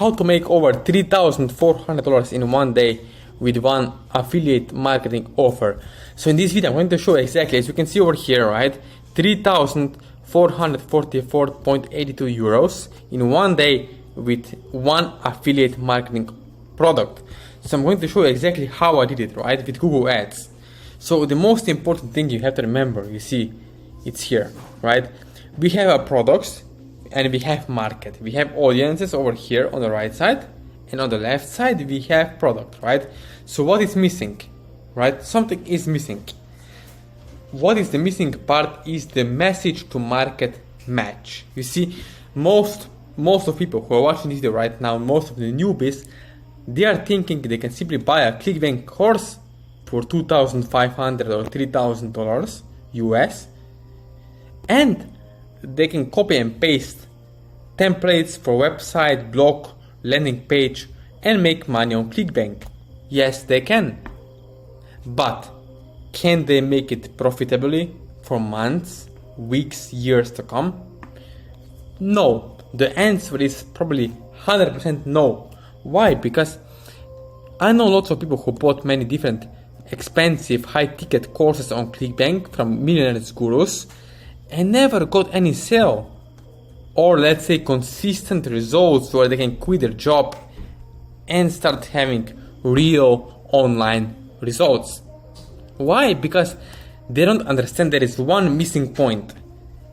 how to make over $3,400 in one day with one affiliate marketing offer. So in this video, I'm going to show exactly, as you can see over here, right, 3,444.82 euros in one day with one affiliate marketing product. So I'm going to show you exactly how I did it, right, with Google Ads. So the most important thing you have to remember, you see, it's here, right? We have our products and we have market. We have audiences over here on the right side, and on the left side we have product, right? So what is missing, right? Something is missing. What is the missing part is the message to market match. You see, most of people who are watching this video right now, most of the newbies, they are thinking they can simply buy a ClickBank course for $2,500 or $3,000 US, and they can copy and paste templates for website, blog, landing page, and make money on ClickBank. Yes, they can. But can they make it profitably for months, weeks, years to come? No. The answer is probably 100% no. Why? Because I know lots of people who bought many different expensive high-ticket courses on ClickBank from millionaires gurus and never got any sale, or let's say consistent results where they can quit their job and start having real online results. Why? Because they don't understand there is one missing point,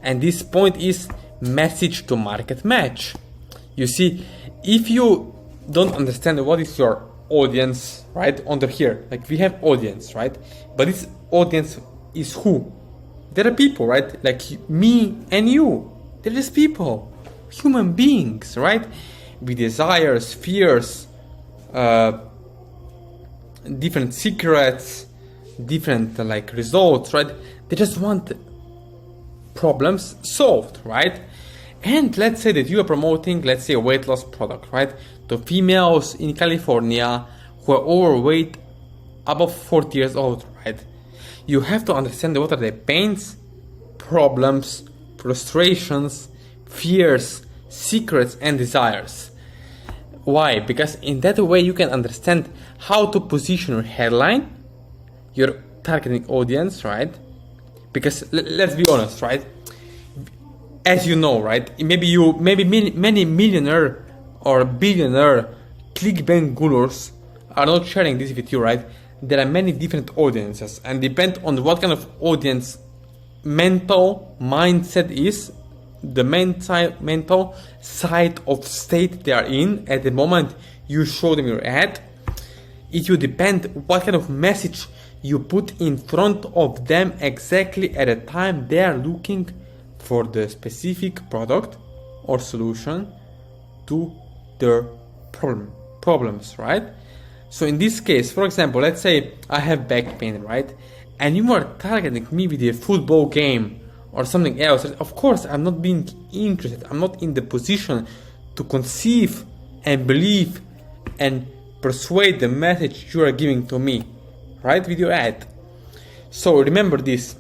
and this point is message to market match. You see, if you don't understand what is your audience, right, under here, like we have audience, right, but this audience is who? There are people, right, like me and you. They're just people, human beings, right, with desires, fears, different secrets, different like results, right? They just want problems solved, right? And let's say that you are promoting, let's say, a weight loss product, right, to females in California who are overweight, above 40 years old, right? You have to understand what are their pains, problems, frustrations, fears, secrets, and desires. Why? Because in that way you can understand how to position your headline, your targeting audience, right? Because let's be honest, right? As you know, right? Maybe many millionaire or billionaire ClickBank gurus are not sharing this with you, right? There are many different audiences, and depend on what kind of audience mental mindset is, the mental side of state they are in at the moment you show them your ad. It will depend what kind of message you put in front of them exactly at a time they are looking for the specific product or solution to their problems, right? So in this case, for example, let's say I have back pain, right? And you are targeting me with a football game or something else. Of course, I'm not being interested. I'm not in the position to conceive and believe and persuade the message you are giving to me, right, with your ad. So remember this.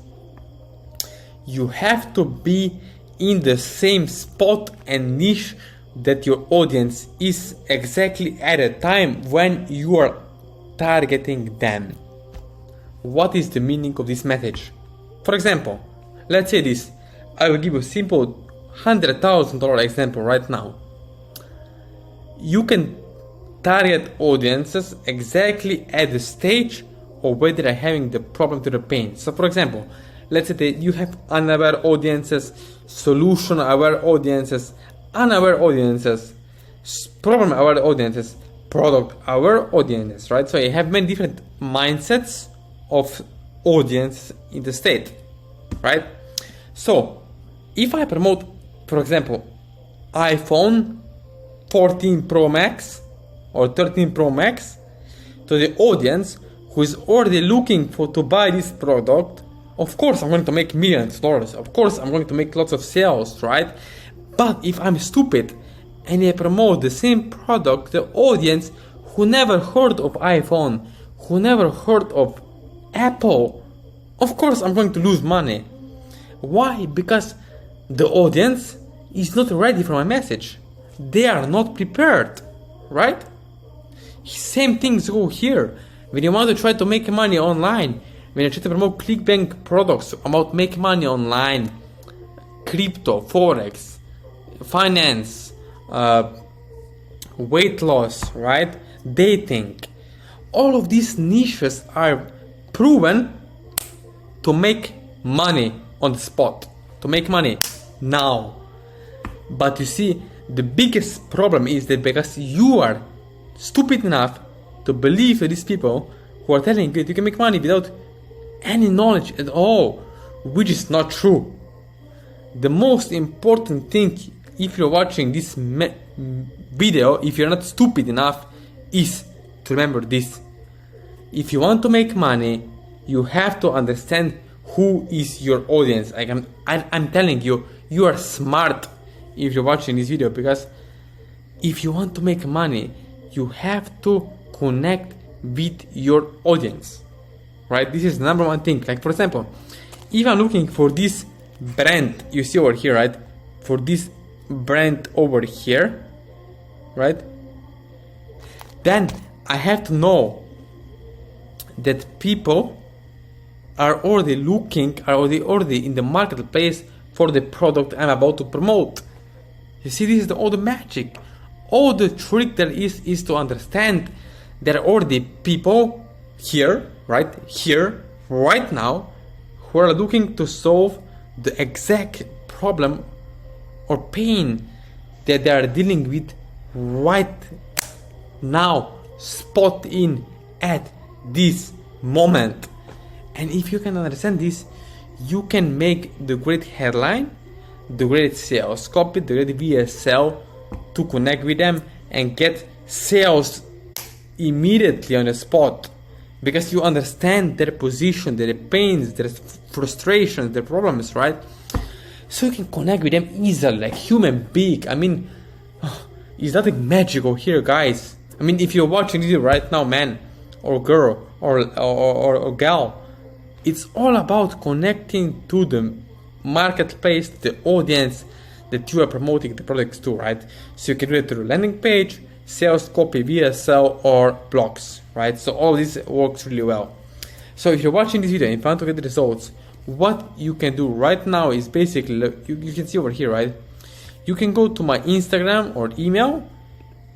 You have to be in the same spot and niche that your audience is exactly at a time when you are targeting them. What is the meaning of this message? For example, let's say this. I will give you a simple $100,000 example right now. You can target audiences exactly at the stage of where they are having the problem to the pain. So for example, let's say that you have unaware audiences, solution-aware audiences, unaware audiences, problem-aware audiences, product-aware audiences, right? So you have many different mindsets of audience in the state, right? So if I promote, for example, iPhone 14 Pro Max or 13 Pro Max to the audience who is already looking to buy this product, of course I'm going to make millions of dollars. Of course I'm going to make lots of sales, right? But if I'm stupid and I promote the same product, the audience who never heard of iPhone, who never heard of Apple, of course I'm going to lose money. Why? Because the audience is not ready for my message. They are not prepared. right? Same things go here. When you want to try to make money online, when you try to promote ClickBank products about make money online, crypto, forex, finance, weight loss, right? Dating, all of these niches are proven to make money on the spot, to make money now. But you see, the biggest problem is that because you are stupid enough to believe that these people who are telling you that you can make money without any knowledge at all, which is not true. The most important thing, if you're watching this video, if you're not stupid enough, is to remember this. If you want to make money, you have to understand who is your audience. Like I'm telling you, you are smart if you're watching this video, because if you want to make money, you have to connect with your audience, right? This is the number one thing. Like for example, if I'm looking for this brand you see over here, right? For this brand over here, right? Then I have to know that people are already looking, are already in the marketplace for the product I'm about to promote. You see, this is all the magic. All the trick there is to understand there are already people here, right here, right now, who are looking to solve the exact problem or pain that they are dealing with right now, spot in at this moment. And if you can understand this, you can make the great headline, the great sales copy, the great VSL to connect with them and get sales immediately on the spot, because you understand their position, their pains, their frustrations, their problems, right? So you can connect with them easily, like human being. I mean, it's nothing magical here, guys. I mean, if you're watching this right now, man or girl or gal, it's all about connecting to the marketplace, the audience that you are promoting the products to, right? So you can do it through landing page, sales copy, VSL, or blogs, right? So all this works really well. So if you're watching this video and you want to get the results, what you can do right now is basically, you can see over here, right? You can go to my Instagram or email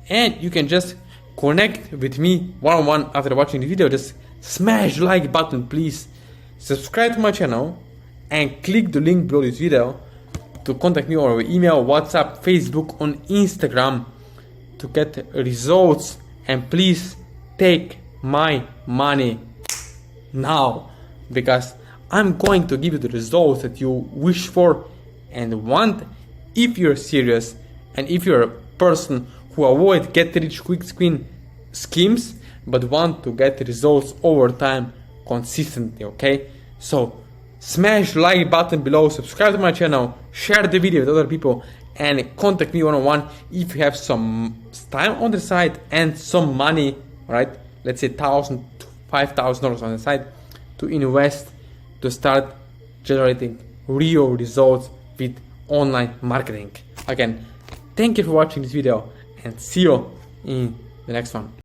and you can just connect with me one-on-one after watching the video. Just smash the like button, please. Subscribe to my channel and click the link below this video to contact me over email, WhatsApp, Facebook, on Instagram to get results. And please take my money now, because I'm going to give you the results that you wish for and want if you're serious and if you're a person who avoid get rich quick schemes but want to get results over time consistently. Okay, so smash the like button below, subscribe to my channel, share the video with other people, and contact me one-on-one if you have some time on the side and some money, right? Let's say $1,000 to $5,000 on the side to invest to start generating real results with online marketing. Again, thank you for watching this video and see you in the next one.